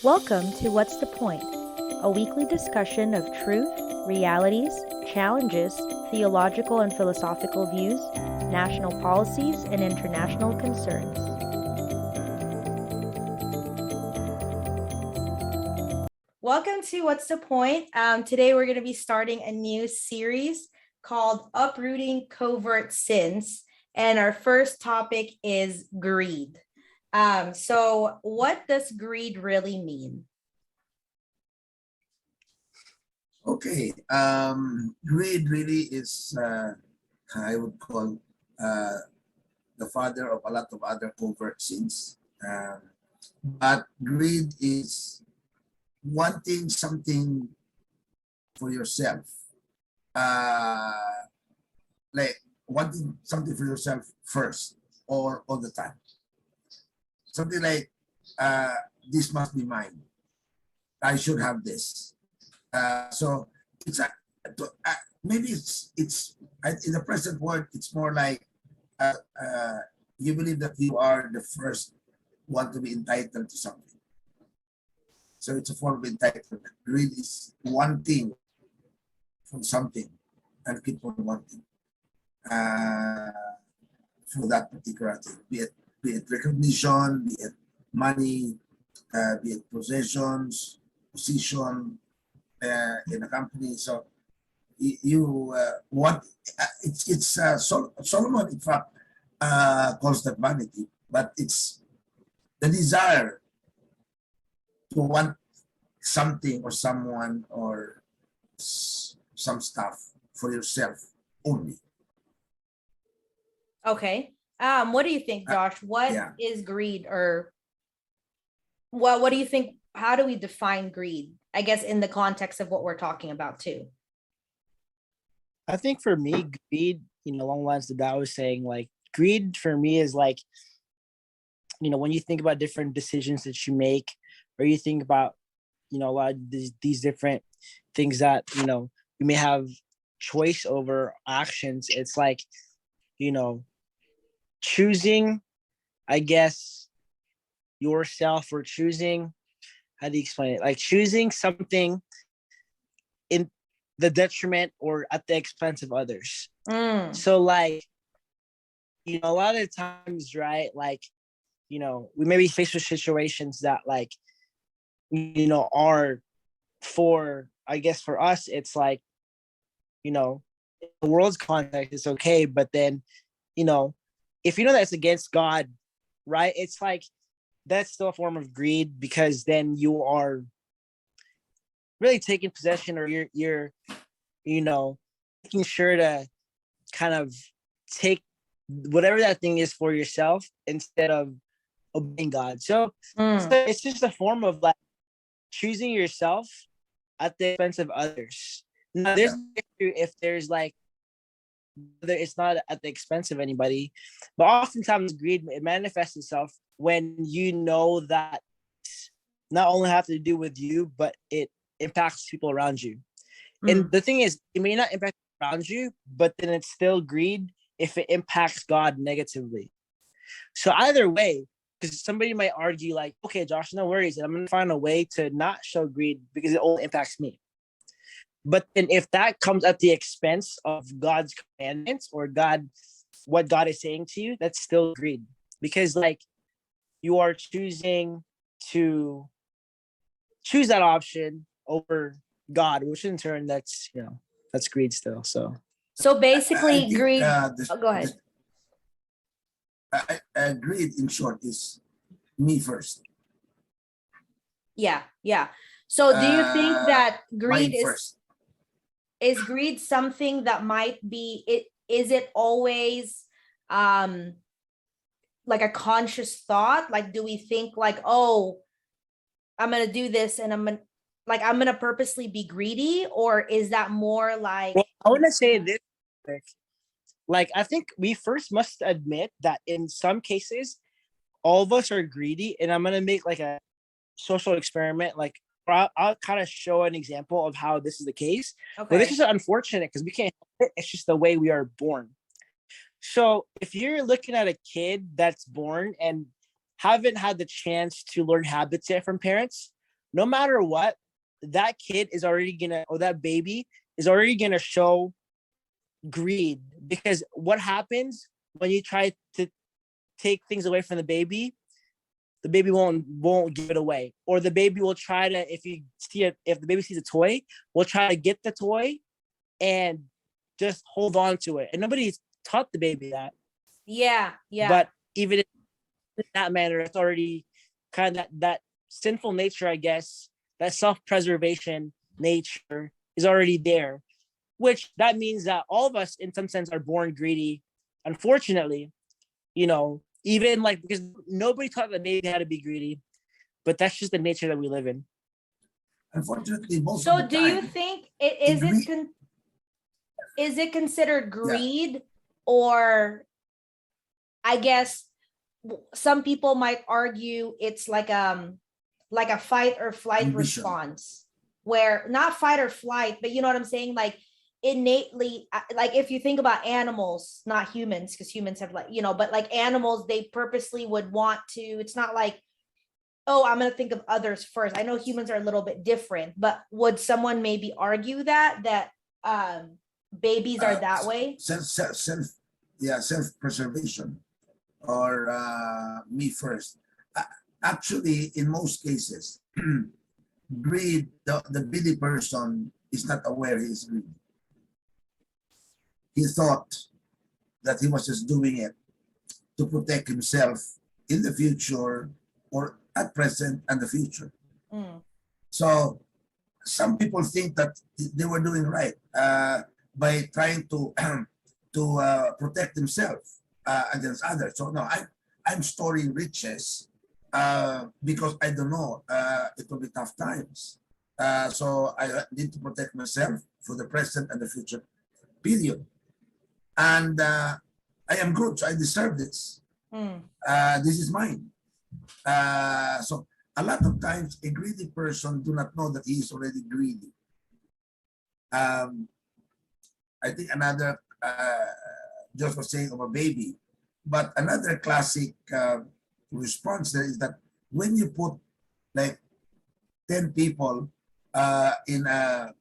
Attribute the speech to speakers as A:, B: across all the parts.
A: Welcome to What's the Point? A weekly discussion of truth, realities, challenges, theological and philosophical views, national policies, and international concerns. Welcome to What's the Point? Today we're going to be starting a new series called Uprooting Covert Sins, and our first topic is greed. So what does greed really mean?
B: Okay, greed really is, I would call the father of a lot of other covert sins. But greed is wanting something for yourself, like wanting something for yourself first or all the time. Something like, this must be mine. I should have this. So it's maybe it's in the present world, it's more like you believe that you are the first one to be entitled to something. So it's a form of entitlement. Greed is wanting from something and keep on wanting for that particular thing, be it recognition, be it money, be it possessions, position in a company. So you want it's Solomon in fact calls that vanity, but it's the desire to want something or someone or some stuff for yourself only.
A: Okay. What do you think, Josh? What is greed, or what do you think? How do we define greed? I guess in the context of what we're talking about too.
C: I think for me, greed, along the lines that I was saying, like greed for me is like, when you think about different decisions that you make, or you think about, a lot of these different things that, you may have choice over actions. It's like, choosing, I guess, yourself, or choosing, how do you explain it? Like choosing something in the detriment or at the expense of others. So like, a lot of times, right? Like, we may be faced with situations that like, are for, I guess for us, it's like, in the world's context, it's okay. But then, if that it's against God, right? It's like, that's still a form of greed, because then you are really taking possession, or you're making sure to kind of take whatever that thing is for yourself instead of obeying God. So it's just a form of like choosing yourself at the expense of others. Now there's an issue if there's like, whether it's not at the expense of anybody, but oftentimes greed, it manifests itself when that not only have to do with you, but it impacts people around you. And the thing is, it may not impact around you, but then it's still greed if it impacts God negatively. So either way, because somebody might argue like, okay, Josh, no worries, I'm going to find a way to not show greed because it only impacts me. But then if that comes at the expense of God's commandments or what God is saying to you, that's still greed, because like you are choosing to choose that option over God, which in turn that's greed still. So
A: basically,
B: I think,
A: greed. Go ahead.
B: Greed in short is me first.
A: Yeah. So do you think that greed is greed something that might be it? Is it always like a conscious thought? Like, do we think like, oh, I'm gonna do this and I'm gonna purposely be greedy? Or is that more like,
C: well, I want to say this, like I think we first must admit that in some cases all of us are greedy, and I'm gonna make like a social experiment, like I'll kind of show an example of how this is the case. Okay. But this is unfortunate because we can't help it. It's just the way we are born. So if you're looking at a kid that's born and haven't had the chance to learn habits yet from parents, no matter what, that kid is already gonna, or that baby is already gonna show greed. Because what happens when you try to take things away from the baby won't give it away, or the baby will try to, if the baby sees a toy, will try to get the toy and just hold on to it, and nobody's taught the baby that.
A: Yeah, yeah.
C: But even in that manner, it's already kind of that sinful nature, I guess, that self-preservation nature is already there, which that means that all of us in some sense are born greedy, unfortunately. Even like, because nobody taught the baby how to be greedy, but that's just the nature that we live in.
B: Unfortunately, most
A: So
B: of the
A: do
B: time,
A: you think is it considered greed, or I guess some people might argue it's like a fight or flight
B: ambition.
A: response, where not fight or flight, but you know what I'm saying? Like innately, like if you think about animals, not humans, because humans have but like animals, they purposely would want to, it's not like, oh, I'm going to think of others first. I know humans are a little bit different, but would someone maybe argue that babies are that way?
B: Self-preservation, or me first. Actually, in most cases, greed, the greedy person is not aware he is greedy. He thought that he was just doing it to protect himself in the future, or at present and the future. So some people think that they were doing right by trying to protect themselves against others. So no, I'm storing riches because I don't know, it will be tough times. So I need to protect myself for the present and the future period. And I am good, so I deserve this. This is mine. So a lot of times a greedy person do not know that he is already greedy. I think another, just was saying of a baby, but another classic response there is that when you put like 10 people in a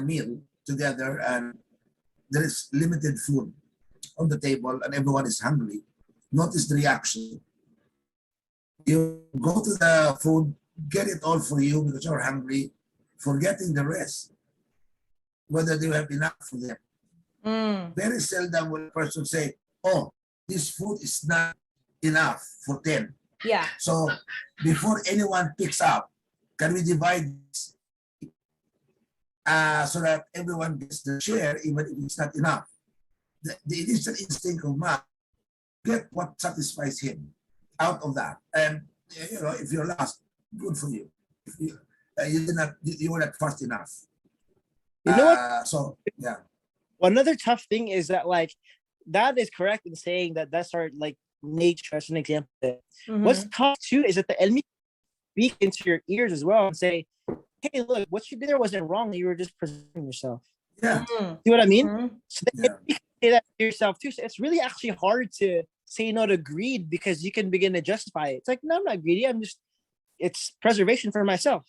B: meal together, and there is limited food on the table and everyone is hungry, notice the reaction. You go to the food, get it all for you because you're hungry, forgetting the rest, whether they have enough for them. Very seldom will a person say, oh, this food is not enough for 10.
A: Yeah.
B: So before anyone picks up, can we divide this so that everyone gets the share, even if it's not enough? The initial instinct of man, get what satisfies him out of that. And if you're last, good for you. If you were not fast enough.
C: You know what?
B: So yeah.
C: Another tough thing is that, like, that is correct in saying that that's our like nature as an example. What's tough too is that the enemy speak into your ears as well and say, hey, look, what you did there wasn't wrong. You were just presenting yourself.
B: Yeah.
C: See what I mean? So you can say that to yourself too. So it's really actually hard to say no to greed, because you can begin to justify it. It's like, no, I'm not greedy. It's preservation for myself.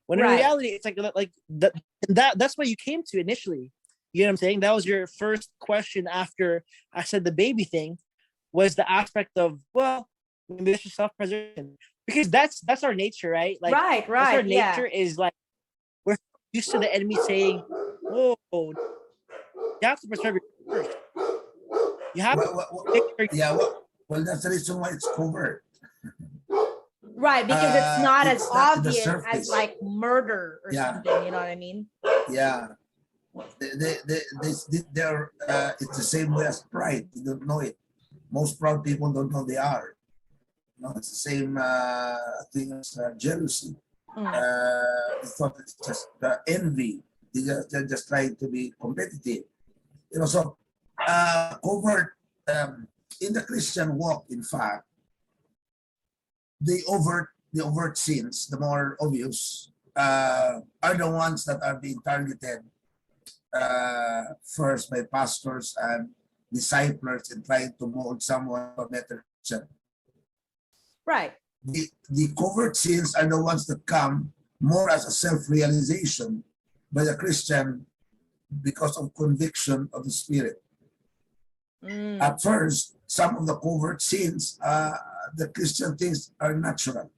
C: When in reality, it's like that's what you came to initially. You know what I'm saying? That was your first question after I said the baby thing, was the aspect of, well, maybe it's just self-preservation, because that's our nature, right? Like,
A: right.
C: That's our nature is like, we're used to the enemy saying, "Oh, you have to preserve your first. You have
B: well, that's the reason why it's covert.
A: Right, because it's not as obvious as like murder or something. You know what I mean?
B: Yeah. They're it's the same way as pride. You don't know it. Most proud people don't know they are. It's the same thing as jealousy. It's not just envy. They're just trying to be competitive. So covert in the Christian walk, in fact, the overt sins, the more obvious, are the ones that are being targeted first by pastors and disciples in trying to mold someone a better Christian.
A: Right.
B: The covert sins are the ones that come more as a self-realization by the Christian because of conviction of the Spirit. At first, some of the covert sins, the Christian things are natural.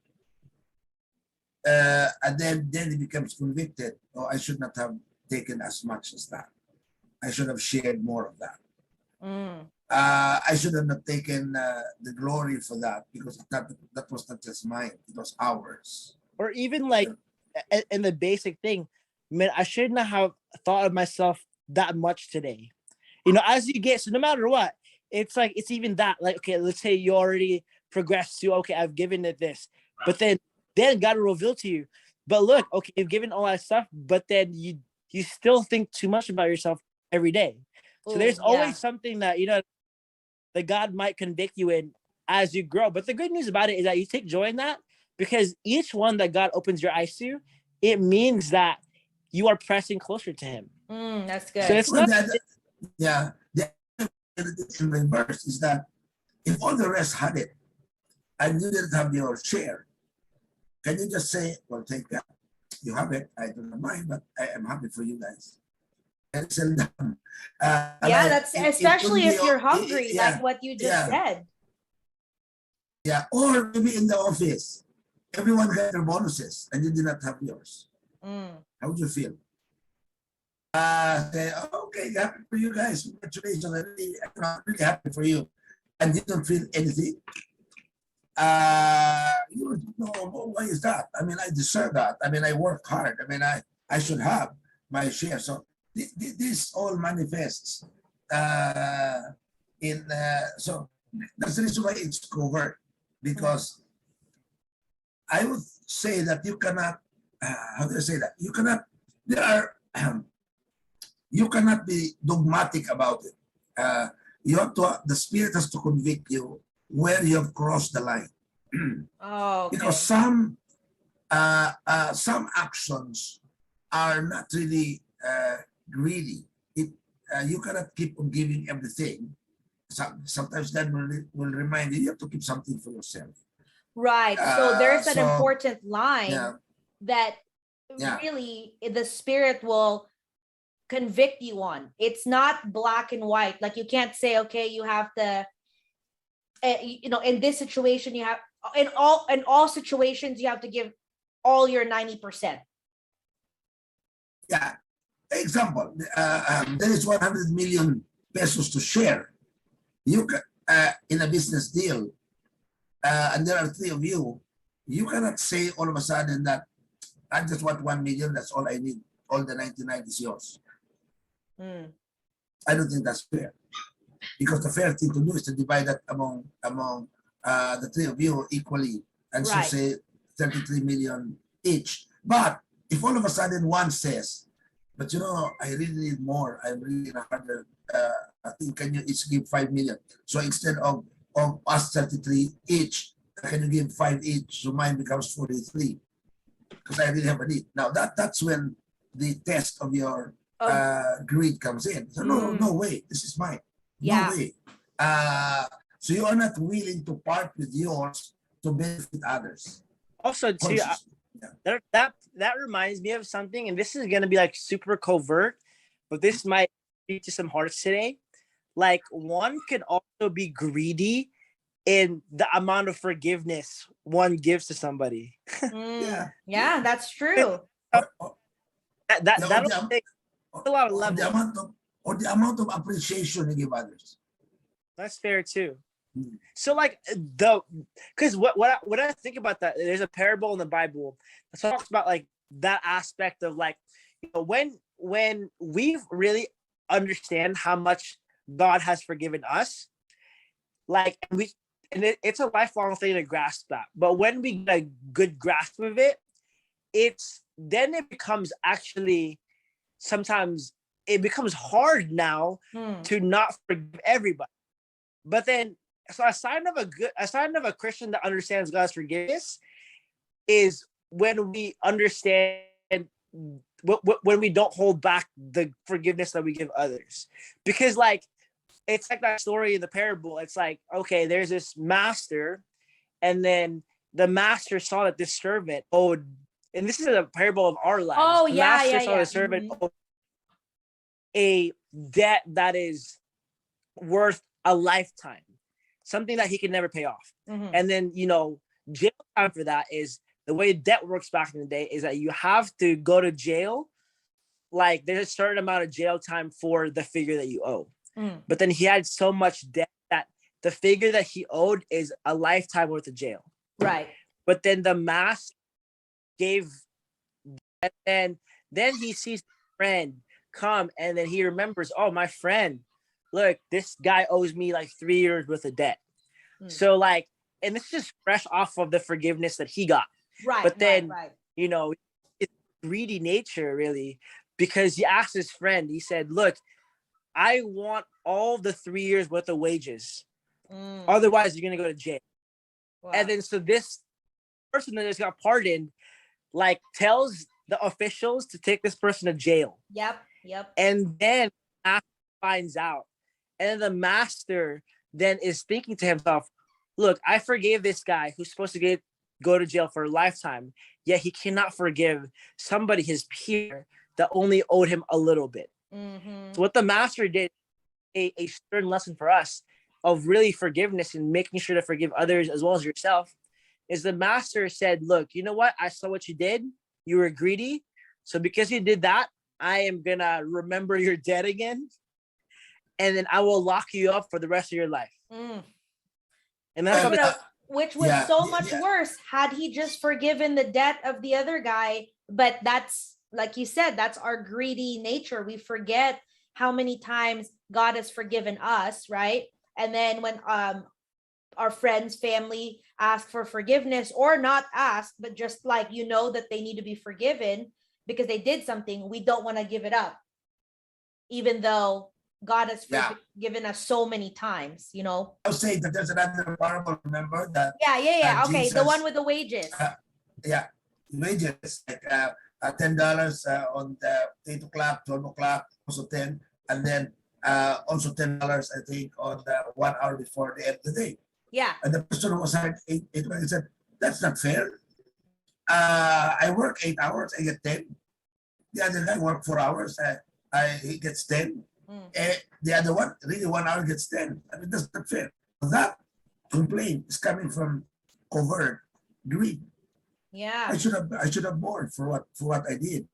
B: And then he becomes convicted. Oh, I should not have taken as much as that. I should have shared more of that. I should have not taken the glory for that because that was not just mine, it was ours.
C: Or even like in the basic thing, man, I shouldn't have thought of myself that much today. You know, as you get, so no matter what, it's like, it's even that, like, okay, let's say you already progressed to, okay, I've given it this, but then God will reveal to you, but look, okay, you've given all that stuff, but then you still think too much about yourself every day. So there's always something that, you know, that God might convict you in as you grow. But the good news about it is that you take joy in that, because each one that God opens your eyes to, it means that you are pressing closer to Him.
A: That's good.
C: So it's not.
B: The reverse is that if all the rest had it and you didn't have your share, can you just say, well, take that? You have it. I don't mind, but I am happy for you guys. And sell them.
A: That's especially if you're hungry, like what you just said.
B: Yeah, or maybe in the office, everyone got their bonuses and you did not have yours. How would you feel? Say, okay, happy for you guys. Congratulations. I'm really happy for you. And you don't feel anything. You would know, why is that? I mean, I deserve that. I mean, I work hard. I mean, I should have my share. So this all manifests so that's the reason why it's covert, because I would say that you cannot, how do I say that? You cannot, you cannot be dogmatic about it. You have to, the Spirit has to convict you where you have crossed the line.
A: Okay.
B: Because some actions are not really greedy. You cannot keep on giving everything. Sometimes that will remind you have to keep something for yourself.
A: Right. So there's an important line that really the Spirit will convict you on. It's not black and white. Like you can't say, okay, you have to, in this situation, you have, in all situations, you have to give all your 90%.
B: Yeah. Example, there is 100 million pesos to share. You can, in a business deal, and there are three of you, you cannot say all of a sudden that I just want 1 million, that's all I need. All the 99 is yours. I don't think that's fair. Because the fair thing to do is to divide that among the three of you equally, and so say 33 million each. But if all of a sudden one says, but you know, I really need more, I'm really in a harder, I think, can you each give 5 million? So instead of us 33 each, can you give 5 each? So mine becomes 43 because I really have a need. Now that's when the test of your greed comes in. So no way, this is mine. No way. So you are not willing to part with yours to benefit others.
C: Also, too, that reminds me of something, and this is gonna be like super covert, but this might speak to some hearts today. Like one could also be greedy in the amount of forgiveness one gives to somebody.
A: Yeah, that's true.
C: That'll take a lot of levels.
B: The amount of appreciation you give others.
C: That's fair too. So like because what I think about that, there's a parable in the Bible that talks about like that aspect of like, you know, when we really understand how much God has forgiven us, like it's a lifelong thing to grasp that. But when we get a good grasp of it, then it becomes actually sometimes it becomes hard now to not forgive everybody. But then, so a sign of a Christian that understands God's forgiveness is when we understand when we don't hold back the forgiveness that we give others. Because like, it's like that story in the parable. It's like, okay, there's this master, and then the master saw that this servant owed and this is a parable of our lives.
A: Oh,
C: the
A: yeah,
C: master
A: yeah,
C: saw
A: yeah.
C: the servant
A: Mhm.
C: owe a debt that is worth a lifetime, something that he can never pay off.
A: Mhm.
C: And then, jail time for that is the way debt works back in the day is that you have to go to jail. Like there's a certain amount of jail time for the figure that you owe.
A: Mm.
C: But then he had so much debt that the figure that he owed is a lifetime worth of jail.
A: Right.
C: But then the master gave, and then he sees a friend come, and then he remembers, oh, my friend, look, this guy owes me like 3 years worth of debt.
A: Mm.
C: So like, and this is just fresh off of the forgiveness that he got.
A: Right.
C: But then,
A: right.
C: It's greedy nature really, because he asked his friend, he said, look, I want all the 3 years worth of wages.
A: Mm.
C: Otherwise, you're going to go to jail.
A: Wow.
C: And then, so this person that just got pardoned, like tells the officials to take this person to jail.
A: Yep.
C: And then after finds out, and the master then is thinking to himself, look, I forgave this guy who's supposed to go to jail for a lifetime, yet he cannot forgive somebody, his peer, that only owed him a little bit.
A: Mm-hmm.
C: So what the master did, a stern lesson for us of really forgiveness and making sure to forgive others as well as yourself, is the master said, look, you know what? I saw what you did. You were greedy. So because you did that, I am going to remember your debt again. And then I will lock you up for the rest of your life.
A: Mm.
C: And that's how
A: which was much worse had he just forgiven the debt of the other guy. But that's, like you said, that's our greedy nature. We forget how many times God has forgiven us, right? And then when our friends, family ask for forgiveness, or not ask, but just like that they need to be forgiven because they did something, we don't want to give it up, even though God has forgiven us so many times.
B: I'll say that there's another parable. Remember that?
A: Yeah. Okay,
B: Jesus,
A: the one with the wages.
B: Wages like $10 on the 8 o'clock, 12 o'clock, also 10, and then also $10 I think on the 1 hour before the end of the day.
A: Yeah.
B: And the person who was hired 8 he said, that's not fair. I work 8 hours, I get 10. The other guy work 4 hours, he gets 10. The other one, really 1 hour gets 10. I mean, that's not fair. That complaint is coming from covert greed.
A: Yeah.
B: I should have more for what I did.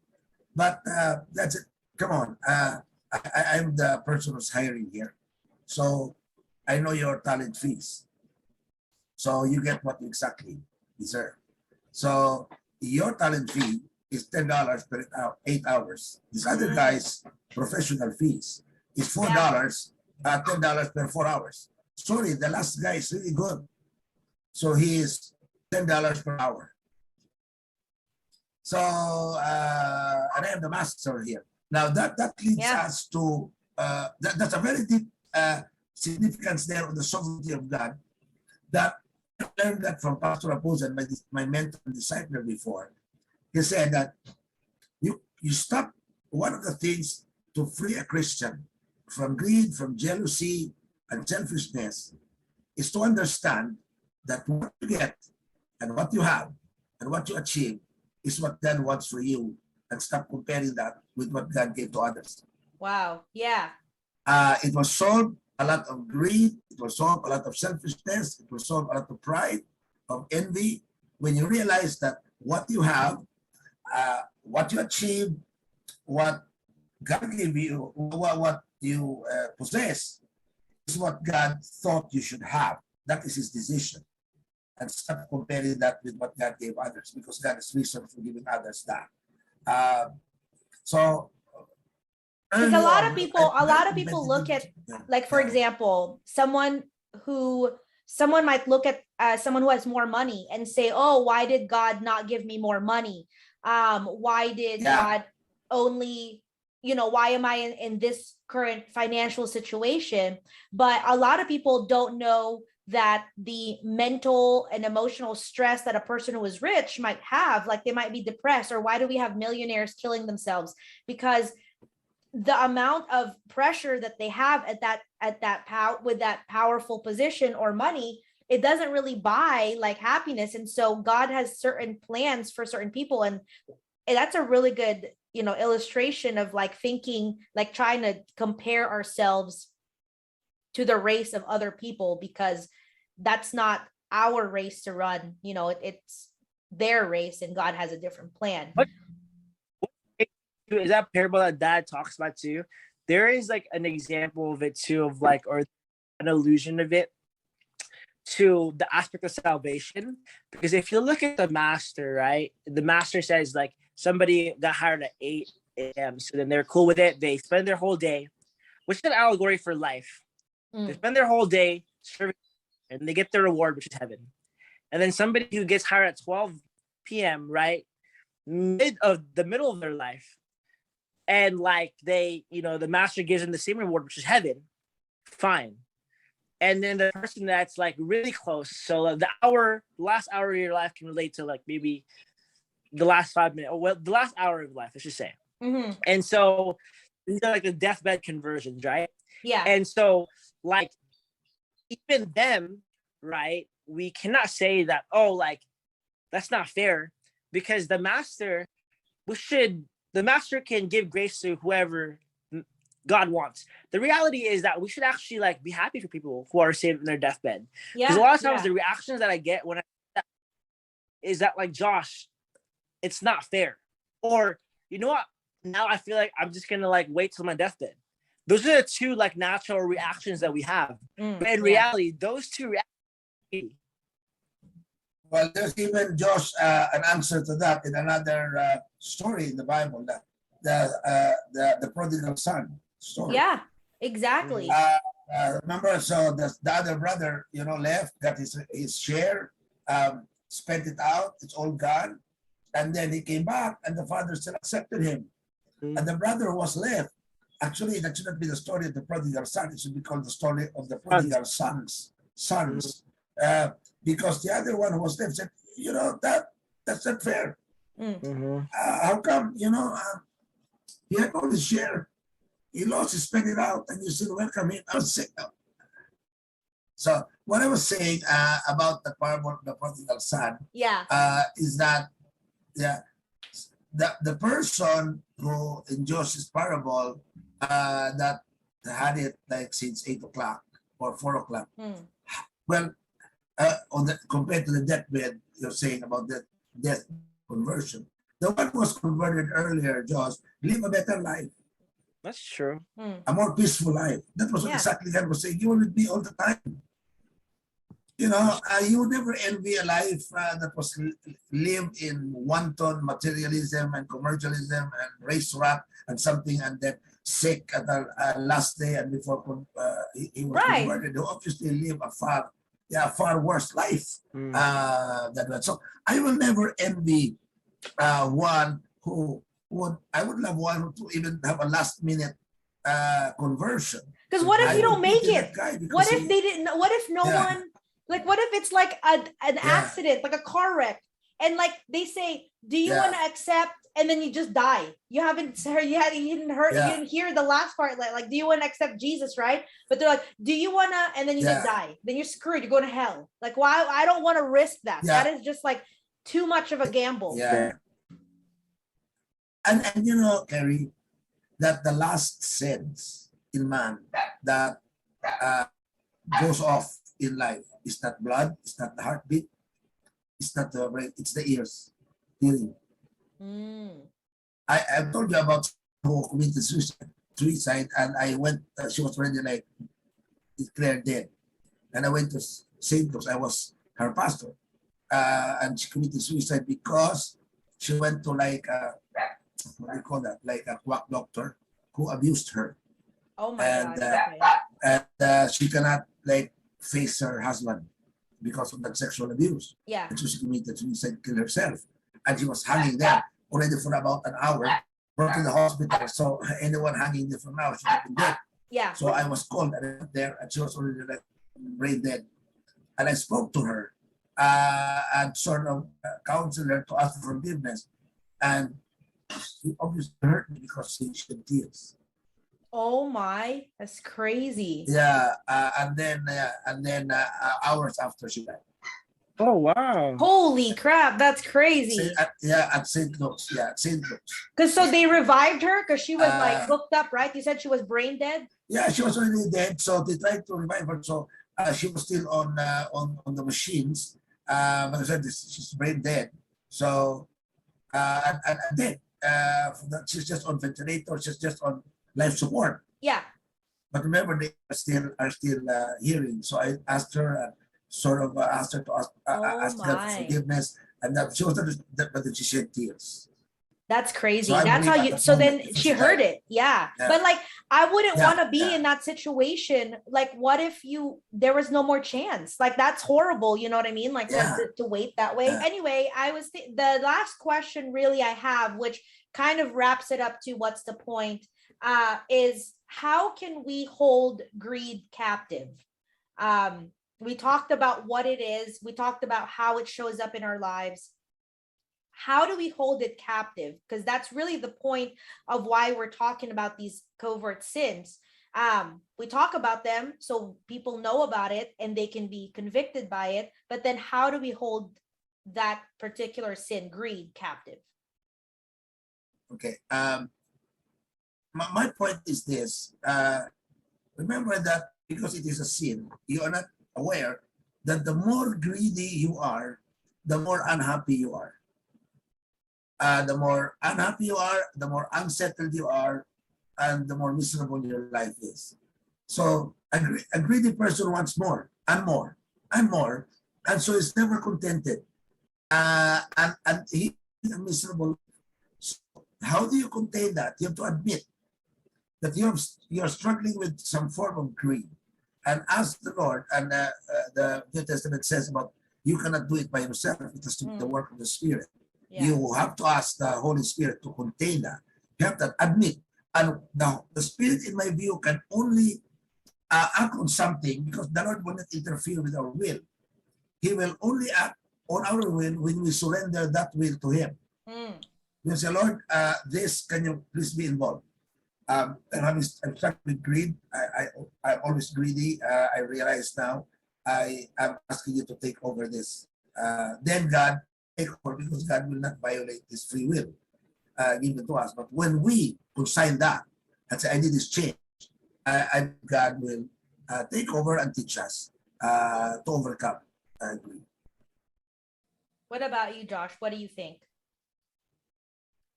B: But that's it. Come on. I'm the person who's hiring here. So I know your talent fees. So you get what you exactly deserve. So your talent fee is $10 per 8 hours. This other guy's professional fees is $4, $10 per 4 hours. Sorry, the last guy is really good. So he is $10 per hour. So and I am the master here. Now that leads us to that's a very deep significance there on the sovereignty of God. That I learned that from Pastor Raposa, my mentor and disciple before. He said that you stop. One of the things to free a Christian from greed, from jealousy, and selfishness is to understand that what you get and what you have and what you achieve is what God wants for you, and stop comparing that with what God gave to others.
A: Wow. Yeah.
B: It will solve a lot of greed. It will solve a lot of selfishness. It will solve a lot of pride, of envy. When you realize that what you have, what you achieve, what God gave you, what you possess, is what God thought you should have. That is His decision. And stop comparing that with what God gave others, because God is reason for giving others that. So
A: because a lot of people look at, like, for example, someone might look at someone who has more money and say, oh, why did God not give me more money? Why did God only, why am I in this current financial situation? But a lot of people don't know that the mental and emotional stress that a person who is rich might have, like they might be depressed. Or why do we have millionaires killing themselves? Because the amount of pressure that they have with that powerful position or money it doesn't really buy like happiness. And so God has certain plans for certain people. And that's a really good, illustration of like thinking, like trying to compare ourselves to the race of other people, because that's not our race to run. It's their race, and God has a different plan.
C: What is that parable that Dad talks about too? There is like an example of it too, of like, or an illusion of it to the aspect of salvation. Because if you look at the master, right, the master says like somebody got hired at 8 a.m. So then they're cool with it. They spend their whole day, which is an allegory for life. They spend their whole day serving, and they get their reward, which is heaven. And then somebody who gets hired at 12 p.m., right, the middle of their life, and like they, the master gives them the same reward, which is heaven, fine. And then the person that's like really close, so the last hour of your life can relate to like maybe the last 5 minutes, or well, the last hour of life, let's just say. And so these are like the deathbed conversions, right?
A: Yeah.
C: And so like even them, right, we cannot say that, oh, like that's not fair, because the master can give grace to whoever God wants. The reality is that we should actually like be happy for people who are saved in their deathbed. Because a lot of times the reactions that I get when is that like, Josh, it's not fair. Or you know what? Now I feel like I'm just gonna like wait till my deathbed. Those are the two like natural reactions that we have. But in reality, those two reactions.
B: Well, there's even, Josh, an answer to that in another story in the Bible, the prodigal son story.
A: Yeah, exactly.
B: Remember, so the other brother, left, got his share, spent it out, it's all gone. And then he came back, and the father still accepted him. And the brother was left. Actually, that shouldn't be the story of the prodigal son. It should be called the story of the prodigal sons. Because the other one who was left said, that's not fair. How come, he had all his share, he lost, he spent it out, and you still welcome him? I was sick now. So what I was saying about the parable of the prodigal son, is that the person who in Josh's parable that had it like since 8 o'clock or 4 o'clock, well, compared to the deathbed, you're saying about the death conversion, the one who was converted earlier, Josh, live a better life.
C: That's true.
B: A more peaceful life. That was what exactly God was saying. You will be all the time. You would never envy a life that was lived in wanton materialism and commercialism and race rat and something, and then sick at the last day and before he was converted. He obviously live a far worse life than that. So I will never envy one who I would love one to even have a last minute conversion.
A: Because what if you don't make it? What if they didn't? What if no one? Like, what if it's like an accident, like a car wreck, and like they say, "Do you want to accept?" And then you just die. You haven't heard. You didn't hear the last part. Like, do you want to accept Jesus? Right? But they're like, "Do you want to?" And then you just die. Then you're screwed. You're going to hell. Like, why? I don't want to risk that. That is just like too much of a gamble.
B: Yeah. And Carrie, that the last sense in man that goes off in life is not blood, it's not the heartbeat, it's not the brain, it's the ears hearing. I've told you about who committed suicide, and I went, she was already like declared dead, and I went to St. Luke's. I was her pastor, and she committed suicide because she went to like what do you call that, like a quack doctor who abused her.
A: Oh my God.
B: And she cannot like face her husband because of that sexual abuse.
A: Yeah.
B: And so she committed suicide, killed herself. And she was hanging there already for about an hour, brought to the hospital. So anyone hanging there for now should have been dead.
A: Yeah.
B: So I was called, and I went there, and she was already like brain dead. And I spoke to her and sort of counseled her to ask for forgiveness. And she obviously hurt me because she shed tears.
A: Oh my, that's crazy.
B: Yeah, and then hours after she died.
C: Oh wow.
A: Holy crap, that's crazy.
B: At St. Luke's. Yeah, at St. Luke's.
A: Because so they revived her because she was like
B: Uh,
A: hooked up, right? You said she was brain dead.
B: Yeah, she was already dead, so they tried to revive her. So she was still on the machines, but I said she's brain dead. So and dead. She's just on ventilator. She's just on life support.
A: Yeah.
B: But remember, they are still hearing. So I asked her, sort of asked her to
A: Oh
B: ask God for
A: my.
B: forgiveness, and that she was not, but then she shed tears.
A: That's crazy.
B: So I
A: That's
B: believe
A: how
B: at
A: you,
B: that
A: so
B: moment,
A: then
B: before
A: she
B: she
A: heard
B: died,
A: it. Yeah.
B: yeah,
A: But like, I wouldn't
B: yeah,
A: want to be
B: yeah,
A: in that situation. Like, what if there was no more chance? Like, that's horrible. You know what I mean? Like,
B: yeah,
A: to wait that way.
B: yeah.
A: Anyway, the last question really I have, which kind of wraps it up to what's the point, is how can we hold greed captive? We talked about what it is, we talked about how it shows up in our lives. How do we hold it captive? Because that's really the point of why we're talking about these covert sins. We talk about them so people know about it and they can be convicted by it. But then how do we hold that particular sin, greed, captive?
B: Okay. My point is this. Remember that because it is a sin, you are not aware that the more greedy you are, the more unhappy you are. The more unhappy you are, the more unsettled you are, and the more miserable your life is. So a greedy person wants more and more and more, and so is never contented. And he is miserable. So how do you contain that? You have to admit that you're struggling with some form of greed, and ask the Lord. And the New Testament says about you cannot do it by yourself. It has to be the work of the Spirit.
A: Yeah.
B: You have to ask the Holy Spirit to contain that. You have to admit. And the Spirit, in my view, can only act on something because the Lord will not interfere with our will. He will only act on our will when we surrender that will to Him. You say, Lord, this, can you please be involved? And I'm struck with greed. I'm always greedy. I realize now I am asking you to take over this. Then God take over because God will not violate His free will given to us. But when we consign that and say, I need this change, God will take over and teach us to overcome greed.
A: What about you, Josh? What do you think?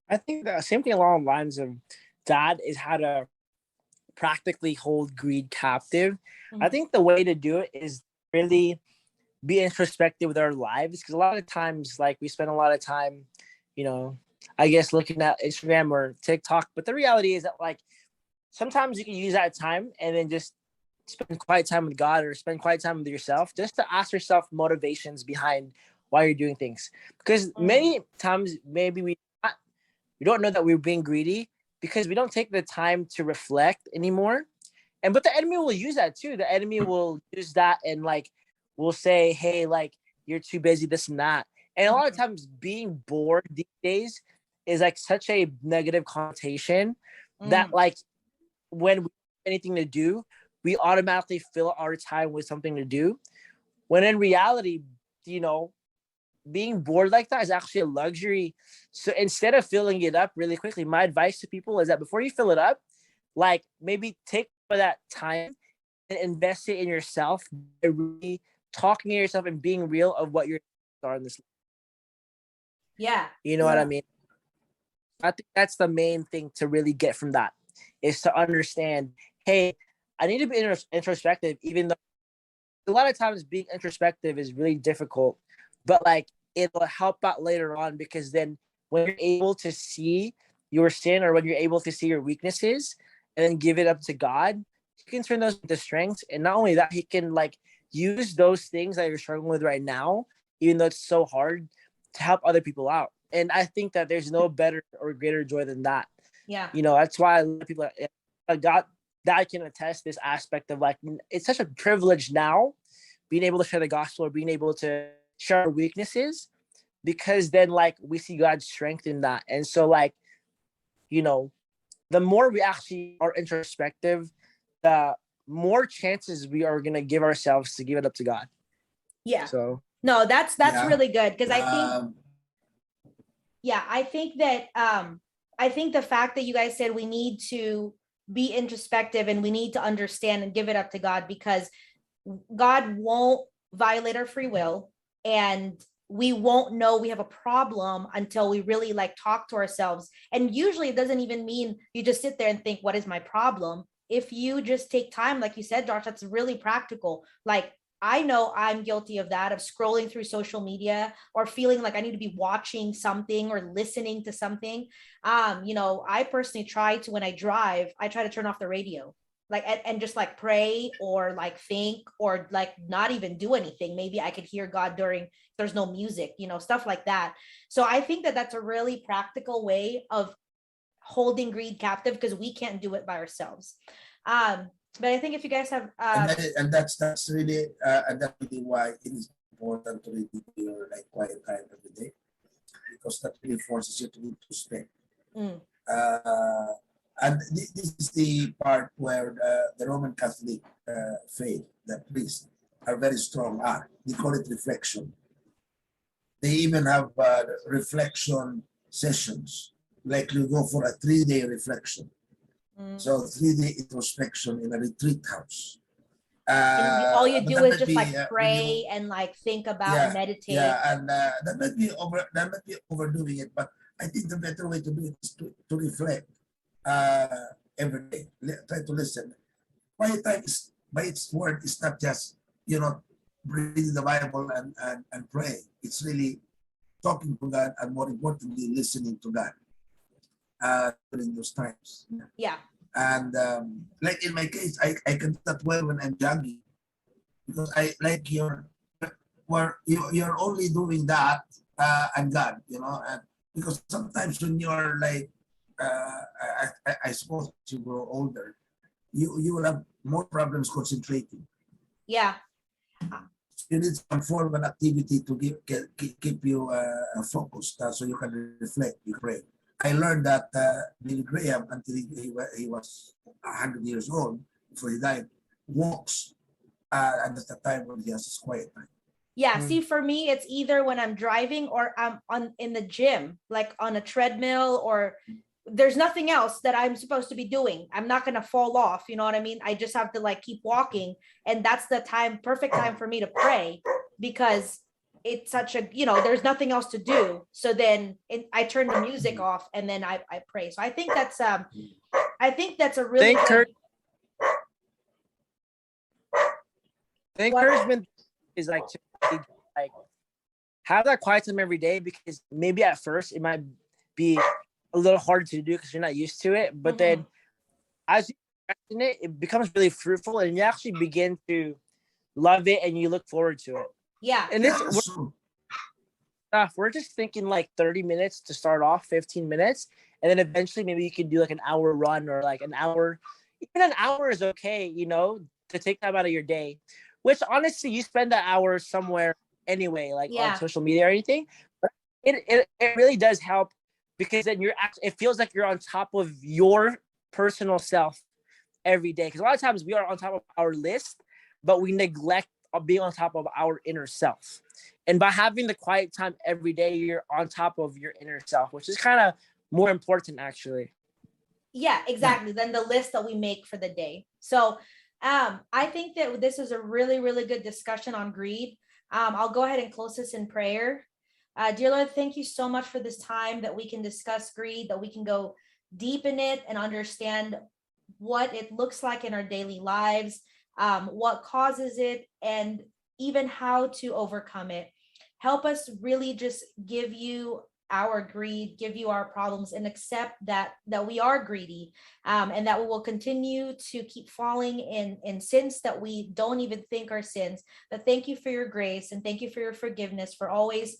C: I think the same thing along the lines of that is how to practically hold greed captive. I think the way to do it is really be introspective with our lives, because a lot of times, like, we spend a lot of time, I guess, looking at Instagram or TikTok. But the reality is that, like, sometimes you can use that time and then just spend quiet time with God or spend quiet time with yourself, just to ask yourself motivations behind why you're doing things. Because many times maybe we don't know that we're being greedy because we don't take the time to reflect anymore. But the enemy will use that too. The enemy will use that and, like, will say, hey, like, you're too busy, this and that. And a lot of times being bored these days is like such a negative connotation that, like, when we have anything to do, we automatically fill our time with something to do. When in reality, being bored like that is actually a luxury. So instead of filling it up really quickly, my advice to people is that before you fill it up, like, maybe take that time and invest it in yourself, really talking to yourself and being real of what your are in this.
A: Yeah.
C: You know what I mean? I think that's the main thing to really get from that, is to understand, hey, I need to be introspective, even though a lot of times being introspective is really difficult, but, like, it'll help out later on, because then when you're able to see your sin, or when you're able to see your weaknesses and then give it up to God, He can turn those into strengths. And not only that, He can, like, use those things that you're struggling with right now, even though it's so hard, to help other people out. And I think that there's no better or greater joy than that.
A: Yeah.
C: That's why a lot of people, God, that can attest this aspect of, like, it's such a privilege now being able to share the gospel, or being able to share our weaknesses, because then, like, we see God's strength in that. And so, like, the more we actually are introspective, the more chances we are gonna give ourselves to give it up to God.
A: Yeah.
C: So
A: No, that's
B: Yeah.
A: really good, because I think I think the fact that you guys said we need to be introspective and we need to understand and give it up to God, because God won't violate our free will, and we won't know we have a problem until we really like talk to ourselves. And usually it doesn't even mean you just sit there and think, what is my problem? If you just take time, like you said, Josh, that's really practical. Like, I know I'm guilty of that, of scrolling through social media or feeling like I need to be watching something or listening to something. I personally try to, when I drive, I try to turn off the radio, like, and just like pray or like think or like not even do anything. Maybe I could hear God during, there's no music, stuff like that. So I think that that's a really practical way of holding greed captive, because we can't do it by ourselves. But I think if you guys have
B: and that's really why it is important to really do your like quiet time every day, because that really forces you to introspect. And this is the part where the Roman Catholic faith, the priests are very strong at. They call it reflection. They even have reflection sessions, like you go for a 3-day reflection. So 3-day introspection in a retreat house.
A: all you do is just like pray
B: really,
A: and like think about and meditate.
B: Yeah, and that might be overdoing it, but I think the better way to do it is to reflect every day. Try to listen. Quiet time is, by its word, is not just reading the Bible and pray. It's really talking to God, and more importantly, listening to God during those times.
A: Yeah.
B: And like in my case, I can do that well when I'm jogging, because I like you're only doing that and God, and because sometimes when you're like I suppose as you grow older, you will have more problems concentrating.
A: Yeah.
B: You need some form of activity to keep you focused, so you can reflect, you pray. I learned that Billy Graham, until he was 100 years old, before he died, walks at the time when he has his quiet time.
A: Yeah, see, for me, it's either when I'm driving or I'm in the gym, like on a treadmill, or there's nothing else that I'm supposed to be doing. I'm not going to fall off. You know what I mean? I just have to like keep walking. And that's the perfect time for me to pray, because it's such a, there's nothing else to do. So then I turn the music off and then I pray. So I think that's a really good.
C: The encouragement is like to have that quiet time every day, because maybe at first it might be a little harder to do because you're not used to it, but then as you practice it becomes really fruitful, and you actually begin to love it and you look forward to it.
A: Yeah.
C: And we're just thinking like 30 minutes to start off, 15 minutes, and then eventually maybe you can do like an hour run, or like an hour. Even an hour is okay, to take time out of your day, which honestly you spend that hour somewhere anyway, like on social media or anything. But it really does help, because then it feels like you're on top of your personal self every day. Because a lot of times we are on top of our list, but we neglect being on top of our inner self. And by having the quiet time every day, you're on top of your inner self, which is kind of more important, actually.
A: Yeah, exactly. Than the list that we make for the day. So I think that this is a really, really good discussion on greed. I'll go ahead and close this in prayer. Dear Lord, thank you so much for this time that we can discuss greed, that we can go deep in it and understand what it looks like in our daily lives, what causes it, and even how to overcome it. Help us really just give you our greed, give you our problems, and accept that we are greedy, and that we will continue to keep falling in sins that we don't even think are sins. But thank you for your grace, and thank you for your forgiveness, for always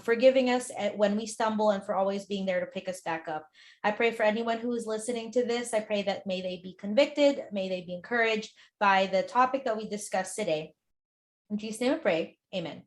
A: forgiving us when we stumble, and for always being there to pick us back up. I pray for anyone who is listening to this. I pray that may they be convicted, may they be encouraged by the topic that we discussed today. In Jesus' name I pray, amen.